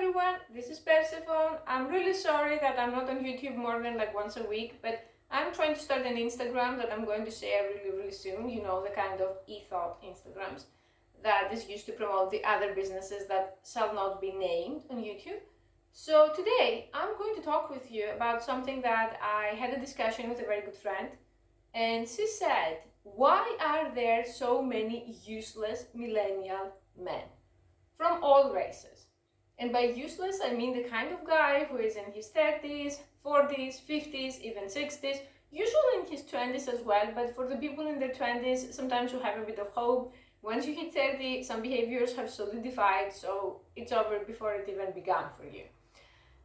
everyone, this is Persephone. I'm really sorry that I'm not on YouTube more than like once a week, but I'm trying to start an Instagram that I'm going to share really soon. You know, the kind of e-thought Instagrams that is used to promote the other businesses that shall not be named on YouTube. So today I'm going to talk with you about something that I had a discussion with a very good friend, and she said, why are there so many useless millennial men from all races? And by useless, I mean the kind of guy who is in his 30s, 40s, 50s, even 60s, usually in his 20s as well, but for the people in their 20s, sometimes you have a bit of hope. Once you hit 30, some behaviors have solidified, so it's over before it even began for you.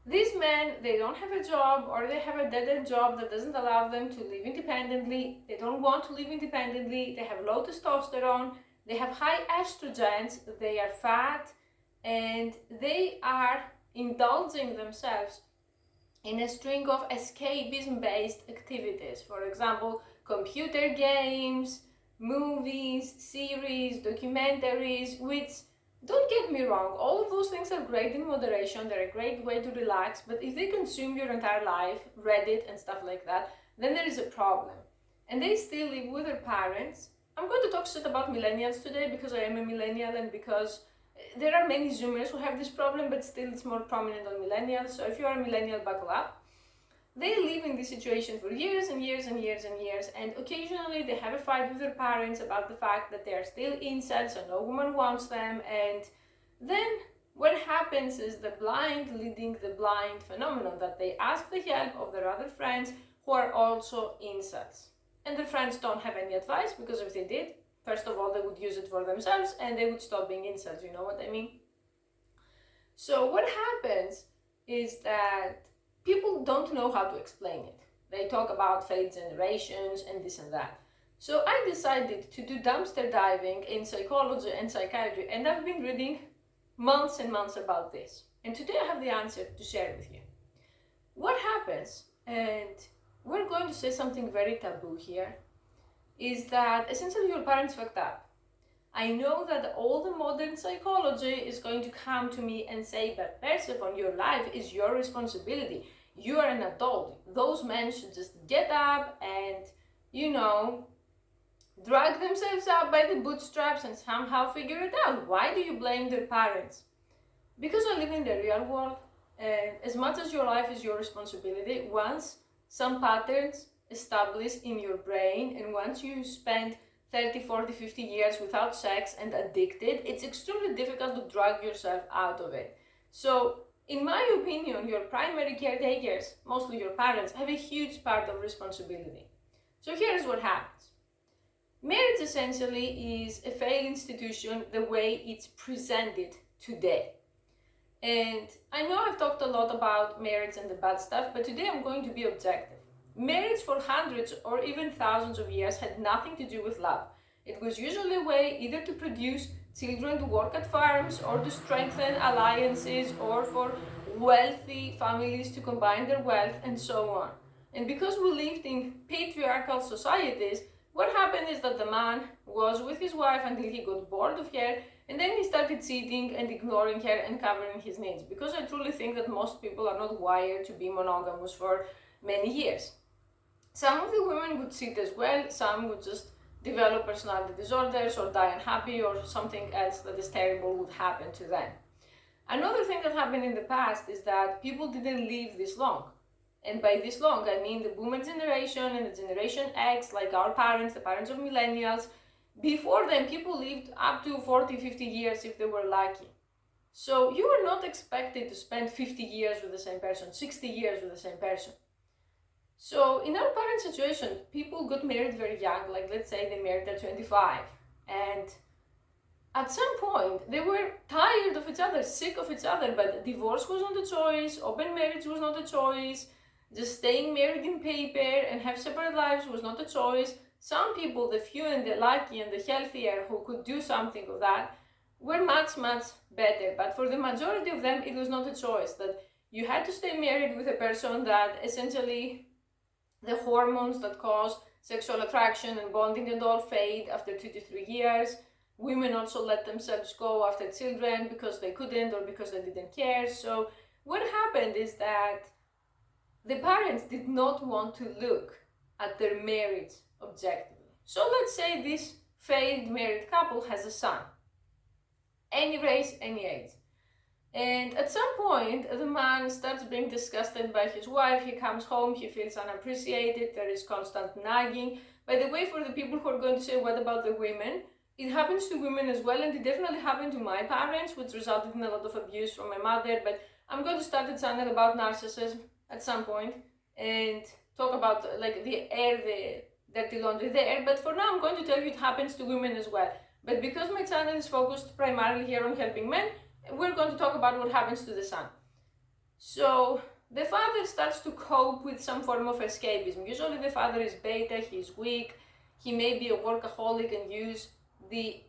These men, they don't have a job, or they have a dead-end job that doesn't allow them to live independently. They don't want to live independently. They have low testosterone. They have high estrogens. They are fat. And they are indulging themselves in a string of escapism-based activities. For example, computer games, movies, series, documentaries, which, don't get me wrong, all of those things are great in moderation. They're a great way to relax, but if they consume your entire life, Reddit and stuff like that, then there is a problem. And they still live with their parents. I'm going to talk shit about millennials today because I am a millennial and because there are many Zoomers who have this problem, but still it's more prominent on millennials. So if you are a millennial, buckle up. They live in this situation for years and years and years and years, and occasionally they have a fight with their parents about the fact that they are still incels and no woman wants them, and then what happens is the blind leading the blind phenomenon, that they ask the help of their other friends who are also incels. And their friends don't have any advice, because if they did, first of all, they would use it for themselves and they would stop being incels, you know what I mean? So what happens is that people don't know how to explain it. They talk about failed generations and this and that. So I decided to do dumpster diving in psychology and psychiatry, and I've been reading months and months about this. And today I have the answer to share with you. What happens, and we're going to say something very taboo here, is that essentially your parents fucked up. I know that all the modern psychology is going to come to me and say, but Persephone, your life is your responsibility. You are an adult. Those men should just get up and, you know, drag themselves up by the bootstraps and somehow figure it out. Why do you blame their parents? Because I live in the real world, and as much as your life is your responsibility, once some patterns establish in your brain, and once you spend 30, 40, 50 years without sex and addicted, it's extremely difficult to drag yourself out of it. So, in my opinion, your primary caretakers, mostly your parents, have a huge part of responsibility. So here's what happens. Marriage essentially is a failed institution the way it's presented today. And I know I've talked a lot about marriage and the bad stuff, but today I'm going to be objective. Marriage for hundreds or even thousands of years had nothing to do with love. It was usually a way either to produce children to work at farms, or to strengthen alliances, or for wealthy families to combine their wealth, and so on. And because we lived in patriarchal societies, what happened is that the man was with his wife until he got bored of her, and then he started cheating and ignoring her and covering his needs. Because I truly think that most people are not wired to be monogamous for many years. Some of the women would cheat as well, some would just develop personality disorders or die unhappy, or something else that is terrible would happen to them. Another thing that happened in the past is that people didn't live this long. And by this long, I mean the boomer generation and the generation X, like our parents, the parents of millennials. Before them, people lived up to 40, 50 years if they were lucky. So you are not expected to spend 50 years with the same person, 60 years with the same person. So in our parent situation, people got married very young, like let's say they married at 25. And at some point, they were tired of each other, sick of each other, but divorce was not a choice, open marriage was not a choice, just staying married in paper and have separate lives was not a choice. Some people, the few and the lucky and the healthier who could do something of that, were much, much better. But for the majority of them, it was not a choice, that you had to stay married with a person that essentially the hormones that cause sexual attraction and bonding and all fade after 2 to 3 years. Women also let themselves go after children because they couldn't or because they didn't care. So what happened is that the parents did not want to look at their marriage objectively. So let's say this failed married couple has a son, any race, any age. And at some point, the man starts being disgusted by his wife. He comes home, he feels unappreciated, there is constant nagging. By the way, for the people who are going to say, what about the women? It happens to women as well, and it definitely happened to my parents, which resulted in a lot of abuse from my mother. But I'm going to start a channel about narcissism at some point and talk about like the dirty laundry there. But for now, I'm going to tell you it happens to women as well. But because my channel is focused primarily here on helping men, we're going to talk about what happens to the son. So the father starts to cope with some form of escapism. Usually the father is beta, he's weak, he may be a workaholic and use the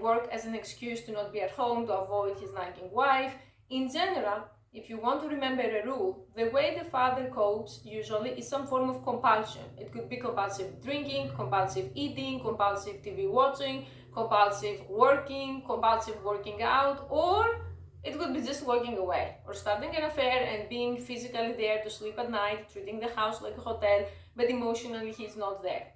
work as an excuse to not be at home, to avoid his nagging wife. In general, if you want to remember a rule, the way the father copes usually is some form of compulsion. It could be compulsive drinking, compulsive eating, compulsive TV watching, compulsive working out, or it could be just walking away or starting an affair and being physically there to sleep at night, treating the house like a hotel, but emotionally he's not there.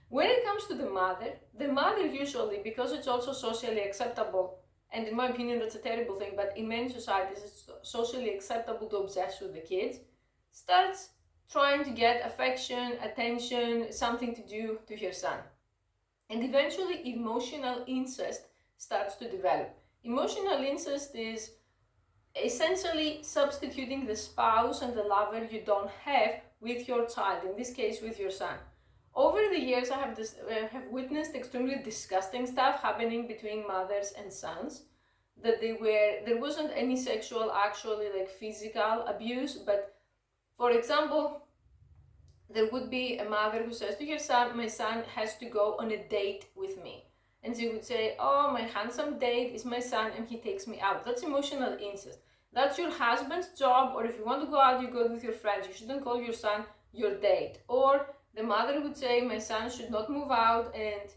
When it comes to the mother usually, because it's also socially acceptable, and in my opinion that's a terrible thing, but in many societies it's socially acceptable to obsess with the kids, starts trying to get affection, attention, something to do to her son. And eventually emotional incest starts to develop. Emotional incest is essentially substituting the spouse and the lover you don't have with your child, in this case with your son. Over the years, I have witnessed extremely disgusting stuff happening between mothers and sons. That there wasn't any sexual, actually like physical abuse, but for example, there would be a mother who says to her son, my son has to go on a date with me. And she would say, oh, my handsome date is my son and he takes me out. That's emotional incest. That's your husband's job, or if you want to go out, you go with your friends. You shouldn't call your son your date. Or the mother would say, my son should not move out and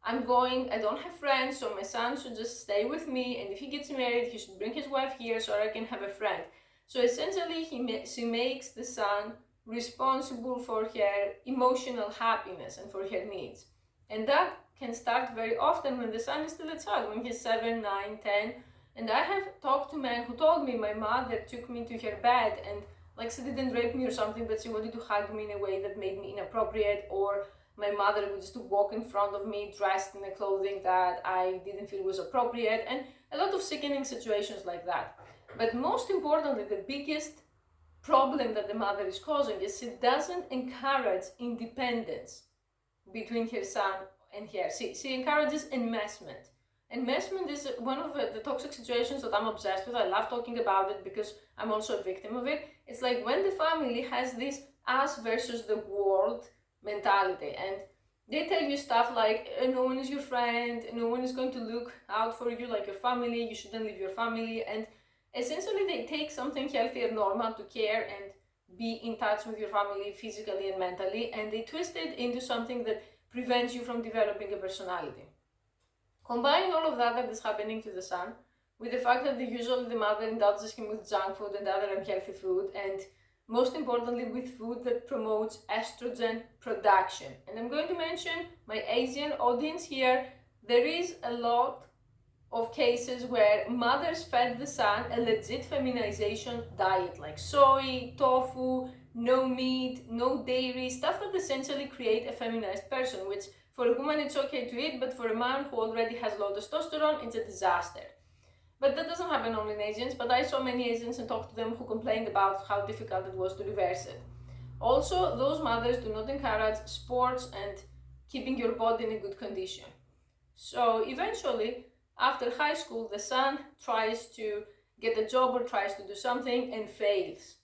I don't have friends, so my son should just stay with me, and if he gets married, he should bring his wife here so I can have a friend. So essentially, she makes the son responsible for her emotional happiness and for her needs. And that can start very often when the son is still a child, when he's 7, 9, 10. And I have talked to men who told me my mother took me to her bed and like she didn't rape me or something, but she wanted to hug me in a way that made me inappropriate, or my mother would just walk in front of me dressed in a clothing that I didn't feel was appropriate, and a lot of sickening situations like that. But most importantly, the biggest problem that the mother is causing is she doesn't encourage independence between her son and her. She encourages enmeshment. Enmeshment is one of the toxic situations that I'm obsessed with. I love talking about it because I'm also a victim of it. It's like when the family has this us versus the world mentality, and they tell you stuff like no one is your friend, no one is going to look out for you like your family, you shouldn't leave your family, and essentially they take something healthy and normal to care and be in touch with your family physically and mentally, and they twist it into something that prevents you from developing a personality. Combine all of that is happening to the son with the fact that usually the mother indulges him with junk food and other unhealthy food, and most importantly with food that promotes estrogen production. And I'm going to mention my Asian audience here. There is a lot of cases where mothers fed the son a legit feminization diet, like soy, tofu, no meat, no dairy, stuff that essentially create a feminized person, which for a woman it's okay to eat, but for a man who already has low testosterone, it's a disaster. But that doesn't happen only in Asians, but I saw many Asians and talked to them who complained about how difficult it was to reverse it. Also, those mothers do not encourage sports and keeping your body in a good condition. So eventually, after high school, the son tries to get a job or tries to do something and fails.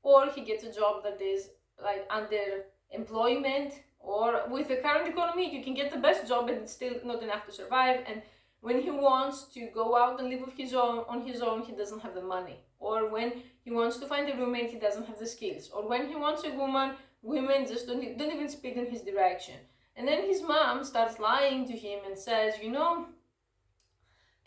Or he gets a job that is like under employment, or with the current economy, you can get the best job and it's still not enough to survive. And when he wants to go out and live on his own, he doesn't have the money. Or when he wants to find a roommate, he doesn't have the skills. Or when he wants a woman, women just don't even speak in his direction. And then his mom starts lying to him and says, you know,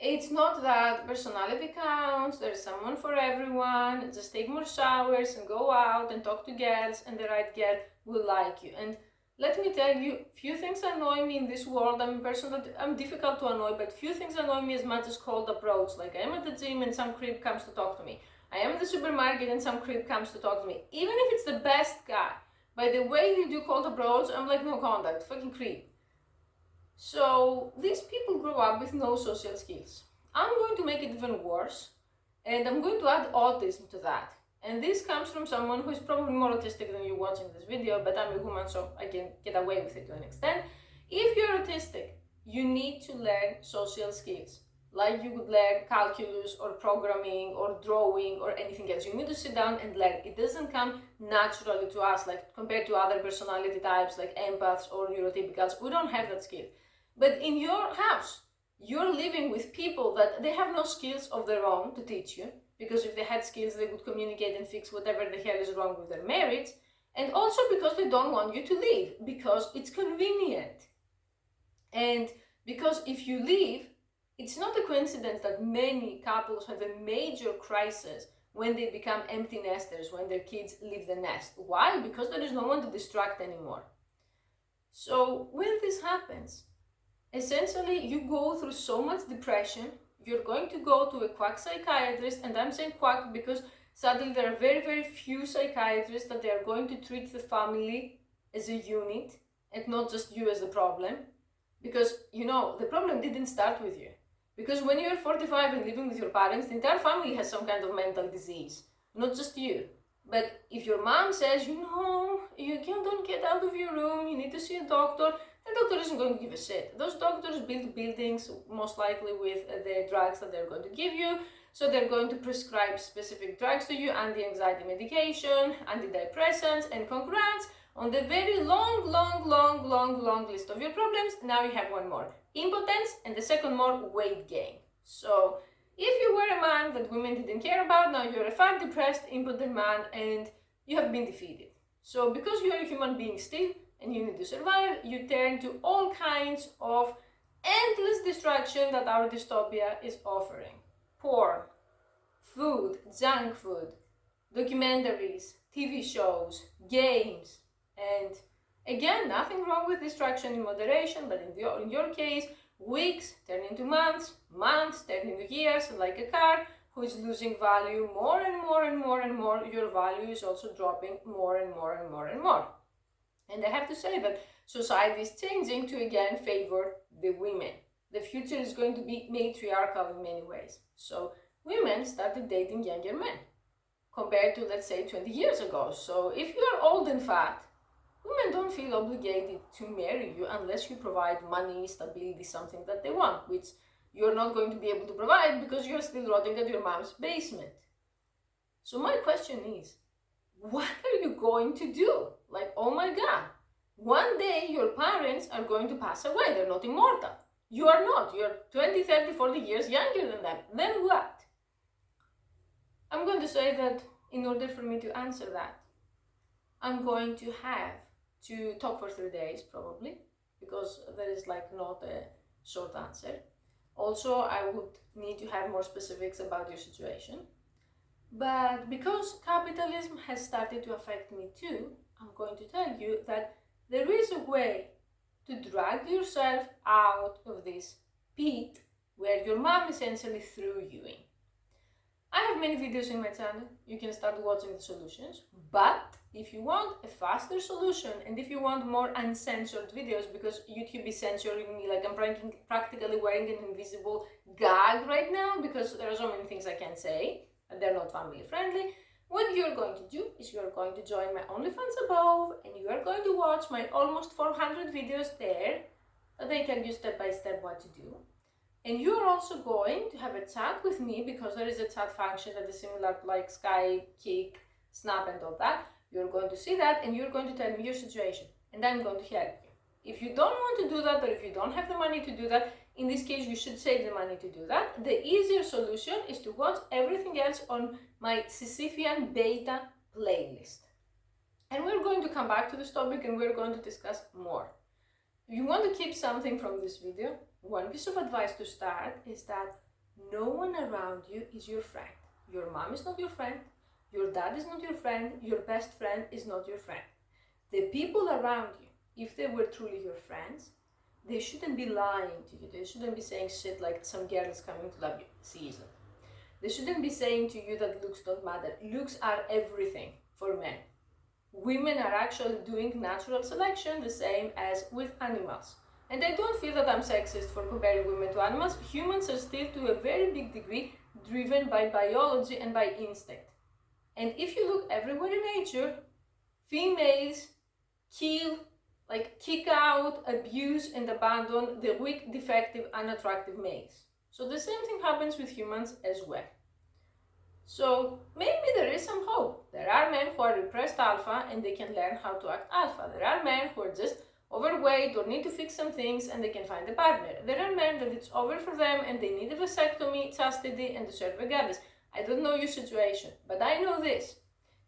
It's not that personality counts, there's someone for everyone, just take more showers and go out and talk to girls, and the right girl will like you. And let me tell you, few things annoy me in this world. I'm a person that I'm difficult to annoy, but few things annoy me as much as cold approach. Like, I am at the gym and some creep comes to talk to me. I am at the supermarket and some creep comes to talk to me. Even if it's the best guy, by the way they do cold approach, I'm like, no contact, fucking creep. So these people grow up with no social skills. I'm going to make it even worse, and I'm going to add autism to that. And this comes from someone who is probably more autistic than you watching this video, but I'm a woman, so I can get away with it to an extent. If you're autistic, you need to learn social skills, like you would learn calculus or programming or drawing or anything else. You need to sit down and learn. It doesn't come naturally to us, like compared to other personality types like empaths or neurotypicals. We don't have that skill. But in your house, you're living with people that they have no skills of their own to teach you, because if they had skills, they would communicate and fix whatever the hell is wrong with their marriage, and also because they don't want you to leave, because it's convenient. And because if you leave, it's not a coincidence that many couples have a major crisis when they become empty nesters, when their kids leave the nest. Why? Because there is no one to distract anymore. So when this happens, essentially, you go through so much depression, you're going to go to a quack psychiatrist, and I'm saying quack because sadly there are very, very few psychiatrists that they are going to treat the family as a unit and not just you as the problem. Because, you know, the problem didn't start with you. Because when you're 45 and living with your parents, the entire family has some kind of mental disease, not just you. But if your mom says, you know, you don't get out of your room, you need to see a doctor, the doctor isn't going to give a shit. Those doctors build buildings, most likely with the drugs that they're going to give you. So they're going to prescribe specific drugs to you, anti-anxiety medication, antidepressants, and congrats on the very long list of your problems. Now you have one more, impotence, and the second more, weight gain. So if you were a man that women didn't care about, now you're a fat, depressed, impotent man, and you have been defeated. So because you're a human being still, and you need to survive, you turn to all kinds of endless distraction that our dystopia is offering. Porn, food, junk food, documentaries, TV shows, games, and again, nothing wrong with distraction in moderation, but in your case, weeks turn into months, months turn into years, and like a car who is losing value more and more, your value is also dropping more and more. And I have to say that society is changing to again favor the women. The future is going to be matriarchal in many ways. So women started dating younger men compared to, let's say, 20 years ago. So if you are old and fat, women don't feel obligated to marry you unless you provide money, stability, something that they want, which you're not going to be able to provide because you're still rotting at your mom's basement. So my question is, what are you going to do? Like, oh my God, one day your parents are going to pass away. They're not immortal. You are not. You're 20, 30, 40 years younger than them. Then what? I'm going to say that in order for me to answer that, I'm going to have to talk for 3 days probably, because there is like not a short answer. Also, I would need to have more specifics about your situation. But because capitalism has started to affect me too, I'm going to tell you that there is a way to drag yourself out of this pit where your mom essentially threw you in. I have many videos in my channel. You can start watching the solutions. But if you want a faster solution and if you want more uncensored videos, because YouTube is censoring me, like I'm practically wearing an invisible gag right now because there are so many things I can't say and they're not family friendly, what you're going to do is you're going to join my OnlyFans above and you are going to watch my almost 400 videos there that I tell you step by step what to do. And you're also going to have a chat with me because there is a chat function that is similar to like Skype, Kik, Snap and all that. You're going to see that and you're going to tell me your situation and I'm going to help you. If you don't want to do that or if you don't have the money to do that, in this case you should save the money to do that. The easier solution is to watch everything else on my Sisyphean beta playlist. And we're going to come back to this topic and we're going to discuss more. If you want to keep something from this video, one piece of advice to start is that No one around you is your friend. Your mom is not your friend. Your dad is not your friend. Your best friend is not your friend. The people around you, if they were truly your friends, they shouldn't be lying to you. They shouldn't be saying shit like some girl is coming to love you. Season. They shouldn't be saying to you that looks don't matter. Looks are everything for men. Women are actually doing natural selection the same as with animals. And I don't feel that I'm sexist for comparing women to animals. Humans are still to a very big degree driven by biology and by instinct. And if you look everywhere in nature, females kill, kick out, abuse, and abandon the weak, defective, unattractive males. So the same thing happens with humans as well. So maybe there is some hope. There are men who are repressed alpha and they can learn how to act alpha. There are men who are just overweight or need to fix some things and they can find a partner. There are men that it's over for them and they need a vasectomy, chastity, and deserve a goddess. I don't know your situation, but I know this.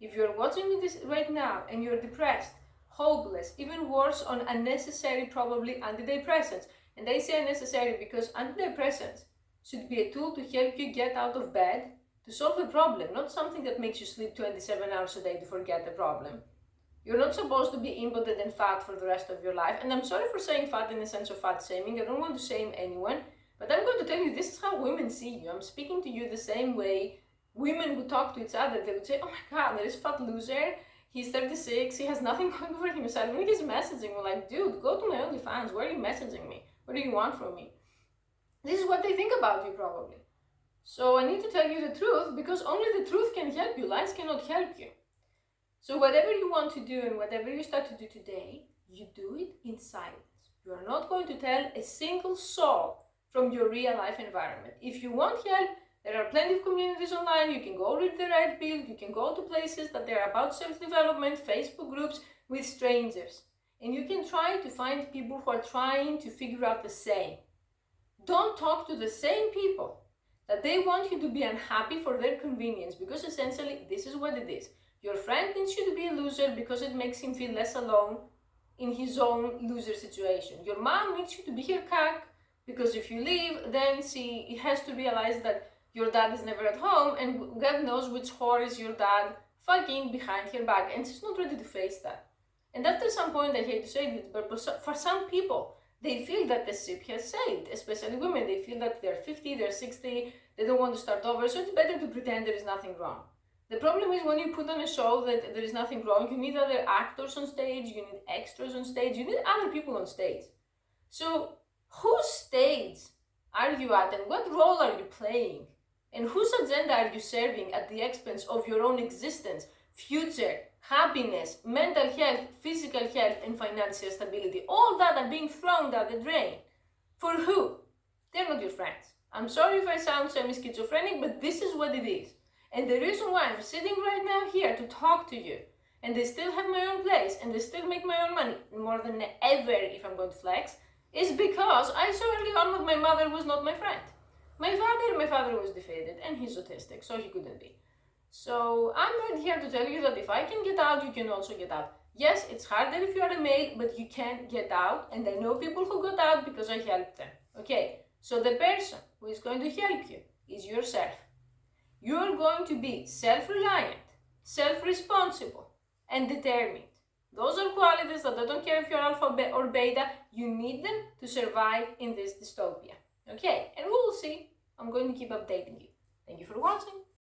If you're watching me this right now and you're depressed, hopeless, even worse on unnecessary, probably antidepressants, and I say unnecessary because antidepressants should be a tool to help you get out of bed to solve a problem, not something that makes you sleep 27 hours a day to forget the problem. You're not supposed to be impotent and fat for the rest of your life. And I'm sorry for saying fat in the sense of fat shaming. I don't want to shame anyone. But I'm going to tell you, this is how women see you. I'm speaking to you the same way women who talk to each other. They would say, oh my God, there is fat loser. He's 36. He has nothing going for himself. And he's messaging me like, dude, go to my OnlyFans. Why are you messaging me? What do you want from me? This is what they think about you probably. So I need to tell you the truth because only the truth can help you. Lies cannot help you. So whatever you want to do and whatever you start to do today, you do it in silence. You are not going to tell a single soul from your real life environment. If you want help, there are plenty of communities online. You can go read the Red Pill. You can go to places that they're about self-development, Facebook groups with strangers. And you can try to find people who are trying to figure out the same. Don't talk to the same people that they want you to be unhappy for their convenience, because essentially this is what it is. Your friend needs you to be a loser because it makes him feel less alone in his own loser situation. Your mom needs you to be her cuck because if you leave, then she has to realize that your dad is never at home and God knows which whore is your dad fucking behind her back, and she's not ready to face that. And after some point, I hate to say this, but for some people, they feel that the ship has sailed, especially women. They feel that they're 50, they're 60, they don't want to start over, so it's better to pretend there is nothing wrong. The problem is when you put on a show that there is nothing wrong, you need other actors on stage, you need extras on stage, you need other people on stage. So whose stage are you at and what role are you playing? And whose agenda are you serving at the expense of your own existence, future, happiness, mental health, physical health, and financial stability? All that are being thrown down the drain. For who? They're not your friends. I'm sorry if I sound semi-schizophrenic, but this is what it is. And the reason why I'm sitting right now here to talk to you, and they still have my own place, and they still make my own money, more than ever if I'm going to flex, is because I saw early on that my mother was not my friend. My father was defeated, and he's autistic, so he couldn't be. So I'm right here to tell you that if I can get out, you can also get out. Yes, it's harder if you are a male, but you can get out, and I know people who got out because I helped them. Okay, so the person who is going to help you is yourself. You are going to be self-reliant, self-responsible, and determined. Those are qualities that I don't care if you're alpha or beta, you need them to survive in this dystopia. Okay, and we will see. I'm going to keep updating you. Thank you for watching.